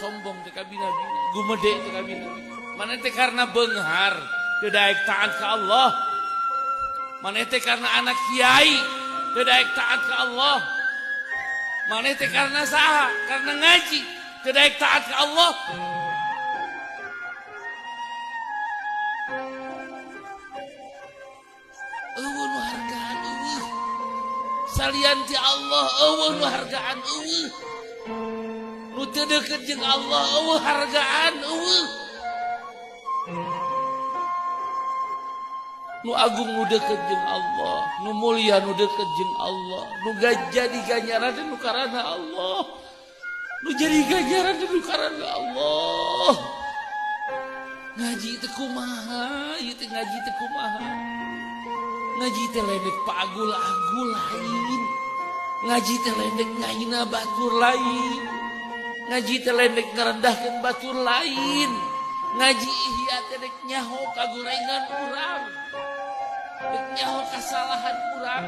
sombong teh ka bina-bina, gumede teh ka bina-bina. Mana teh karena beunghar teu daek taat ka Allah. Mana teh karena anak kiai teu daek taat ka Allah. Mana teh karena saha? Karena ngaji teu daek taat ka Allah. Eueuh nu hargaan eueuh. Salian ti Allah eueuh nu hargaan eueuh. Nu teu deukeut jeung Allah eueuh hargaan eueuh. Nu agung nu deukeut jeung Allah, nu mulia nu deukeut jeung Allah, nu jadi ganjaran nu karana Allah. Nu jadi ganjaran nu karana Allah. Ngaji teh kumaha? Ieu teh ngaji teh kumaha? Ngaji teh lendek paagul-agul lain. Ngaji teh lendek ngahina batur lain. Ngaji teh lendek ngarendahkeun batur lain. Ngaji ihya teh dek nyaho kagorengan urang. Dek nyaho kasalahan urang.